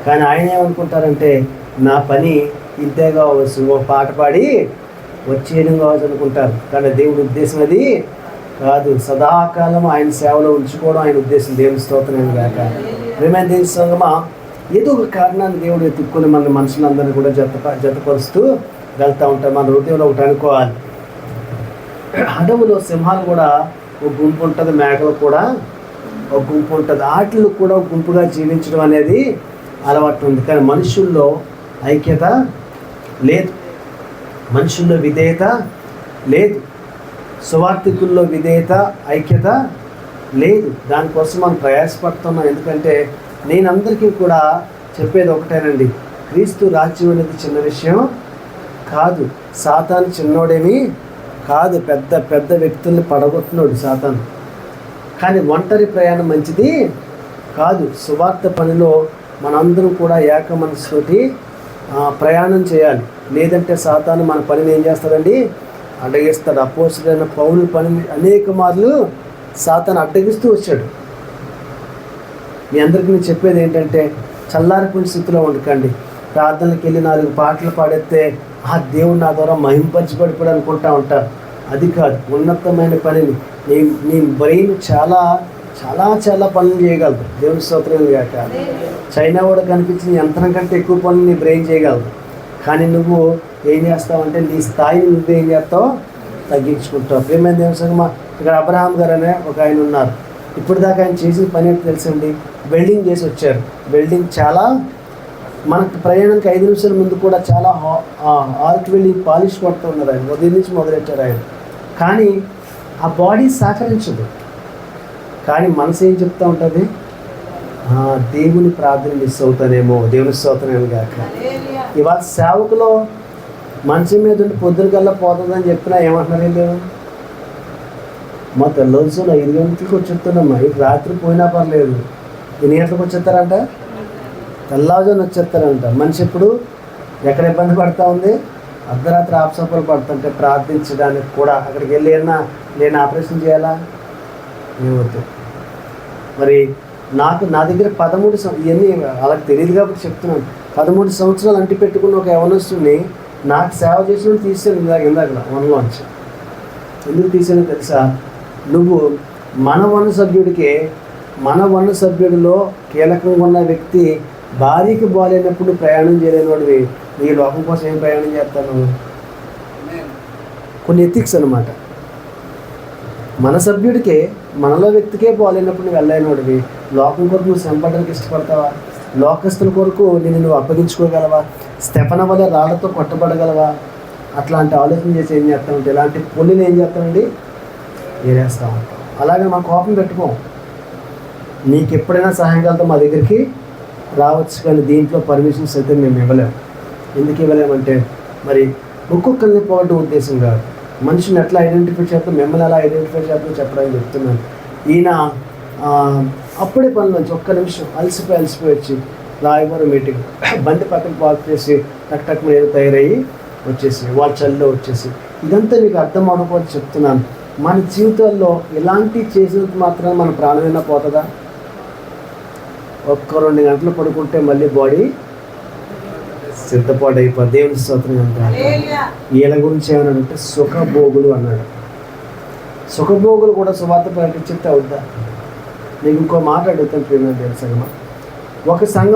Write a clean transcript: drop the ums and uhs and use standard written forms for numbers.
కానీ ఆయన ఏమనుకుంటారంటే నా పని ఇంతే కావచ్చు, ఓ పాట పాడి వచ్చేయడం కావచ్చు అనుకుంటారు. కానీ దేవుడి ఉద్దేశం అది కాదు. సదాకాలం ఆయన సేవలో ఉంచుకోవడం ఆయన ఉద్దేశం. దేవుని స్తోత్రం గాక. ప్రియమైన దేవుని సంగమా, ఏదో ఒక కారణాన్ని దేవుడు ఎత్తుక్కుని మన మనుషులందరినీ కూడా జతపరుస్తూ వెళ్తూ ఉంటారు. మన హృదయంలో ఒకటి అనుకోవాలి, అడవులో సింహాలు కూడా ఒక గుంపు ఉంటుంది, మేకలు కూడా ఒక గుంపు ఉంటుంది. వాటిలో కూడా ఒక గుంపుగా జీవించడం అనేది అలవాటు ఉంది. కానీ మనుషుల్లో ఐక్యత లేదు, మనుషుల్లో విధేయత లేదు, సువార్థికుల్లో విధేయత ఐక్యత లేదు. దానికోసం మనం ప్రయాసపడుతున్నాం. ఎందుకంటే నేను అందరికీ కూడా చెప్పేది ఒకటేనండి, క్రీస్తు రాజ్యం అనేది చిన్న విషయం కాదు. సాతాను చిన్నోడేమీ కాదు, పెద్ద పెద్ద వ్యక్తుల్ని పడగొట్టినోడు సాతాను. కానీ ఒంటరి ప్రయాణం మంచిది కాదు. సువార్త పనిలో మనందరం కూడా ఏక మనసుతోటి ప్రయాణం చేయాలి. లేదంటే సాతాను మన పనిని ఏం చేస్తాడండి, అడ్డగిస్తాడు. అపోస్తలుడైన పౌలు పనిని అనేక మార్లు సాతాను అడ్డగిస్తూ వచ్చాడు. మీ అందరికీ నేను చెప్పేది ఏంటంటే, చల్లారిపోయిన స్థితిలో ఉండకండి. ప్రార్థనలకు వెళ్ళి 4 పాటలు పాడేస్తే ఆ దేవుడు నా ద్వారా మహింపరచబడిపోయాడు అనుకుంటా ఉంటారు. అది కాదు. ఉన్నతమైన పనిని నీ బ్రెయిన్ చాలా చాలా చాలా పనులు చేయగలదు. దేవుని స్తోత్రం గాక. చైనా కూడా కనిపించిన యంత్రం కంటే ఎక్కువ పనులు నీ బ్రెయిన్ చేయగలదు. కానీ నువ్వు ఏం చేస్తావంటే నీ స్థాయిని నువ్వు ఏం చేస్తావు, తగ్గించుకుంటావు. ప్రియమైన దేవుని సంగమా, ఇక్కడ అబ్రహాం గారు అనే ఒక ఆయన ఉన్నారు. ఇప్పుడు దాకా ఆయన చేసిన పని ఏంటి తెలుసండి, వెల్డింగ్ చేసి వచ్చారు. వెల్డింగ్ చాలా మనకు ప్రయాణానికి 5 నిమిషాల ముందు కూడా చాలా ఆర్ట్ వెల్డింగ్ పాలిష్ కొడుతూ ఉన్నారు ఆయన. ఉదయం నుంచి మొదలెట్టారు ఆయన. కానీ ఆ బాడీ సహకరించదు. కానీ మనసు ఏం చెప్తూ ఉంటుంది, దేవుని ప్రార్థన మిస్ అవుతానేమో. దేవుని స్తోత్రం గాక. ఇవాళ సేవకులో మంచం మీద ఉండి పొద్దునకల్లా పోతుందని చెప్పినా ఏమంటున్నారు వీళ్ళు, మా తెల్లవలసిన 5 గంటలకు వచ్చేస్తానమ్మా, ఇటు రాత్రి పోయినా పర్లేదు. ఎన్ని గంటలకు వచ్చేస్తారంట, తెల్లవారుజామున వచ్చేస్తారంట. మనిషి ఎప్పుడు ఎక్కడ ఇబ్బంది పడుతూ ఉంది, అర్ధరాత్రి ఆపసోపాలు పడుతుంటే ప్రార్థించడానికి కూడా అక్కడికి వెళ్ళి ఏమన్నా నేను ఆపరేషన్ చేయాలా, ఏమవుతుంది. మరి నా దగ్గర 13 ఇవన్నీ వాళ్ళకి తెలియదు కాబట్టి చెప్తున్నాను. 13 సంవత్సరాలు అంటి పెట్టుకున్న ఒక యవనస్తుని నాకు సేవ చేసిన తీసాను ఇందాక వనలోంచి. ఎందుకు తీసానో తెలుసా, నువ్వు మన వన సభ్యుడిలో కీలకంగా ఉన్న వ్యక్తి భార్యకి బాగాలేనప్పుడు ప్రయాణం చేయలేనివాడివి నీ లోకం కోసం ఏం ప్రయాణం చేస్తాను. కొన్ని ఎథిక్స్ అనమాట. మన సభ్యుడికే, మనలో వ్యక్తికే బాగాలేనప్పుడు నువ్వు వెళ్ళలేనివాడివి లోకం కొరకు నువ్వు శ్రమపడడానికి ఇష్టపడతావా? లోకస్తుల కొరకు నువ్వు అప్పగించుకోగలవా? స్తెఫన వల్ల రాళ్లతో కొట్టబడగలవా? అట్లాంటి ఆలోచన చేసి ఏం చేస్తామంటే ఇలాంటి పొల్లిని ఏం చేస్తామండి, ఏరేస్తూ ఉంటాం. అలాగే మా కోపం పెట్టుకోం. నీకు ఎప్పుడైనా సహాయం మా దగ్గరికి రావచ్చు, కానీ దీంట్లో పర్మిషన్స్ అయితే మేము ఇవ్వలేము. ఎందుకు ఇవ్వలేమంటే మరి ఒక్కొక్కరిని పోవడం ఉద్దేశం కాదు. మనిషిని ఎట్లా ఐడెంటిఫై చేస్తాం, మిమ్మల్ని ఎలా ఐడెంటిఫై చేస్తాం చెప్పడానికి చెప్తున్నాను. ఈయన అప్పుడే పనిలోంచి ఒక్క నిమిషం అలసిపోయి వచ్చి రాయవరం మీటింగ్ బండి పక్కన పార్క్ చేసి టక్ మీద తయారయ్యి వచ్చేసి వాళ్ళ చలిలో వచ్చేసి, ఇదంతా మీకు అర్థం అవ్వకపోతే చెప్తున్నాను. మన జీవితాల్లో ఇలాంటి చేసినంత మాత్రం మన ప్రాణమైనా పోతుందా? ఒక్క 2 గంటలు పడుకుంటే మళ్ళీ బాడీ సిద్ధపాటు అయిపోతుంది. దేవుని స్తోత్రం అంటారు. వీళ్ళ గురించి ఏమన్నాడంటే సుఖభోగులు అన్నాడు. సుఖభోగులు కూడా సువార్త ప్రకటించితే అవుద్దా? నీకు ఇంకో మాట అడుగుతాను ప్రియమైన దేవుని సంగమా. ఒక సంఘం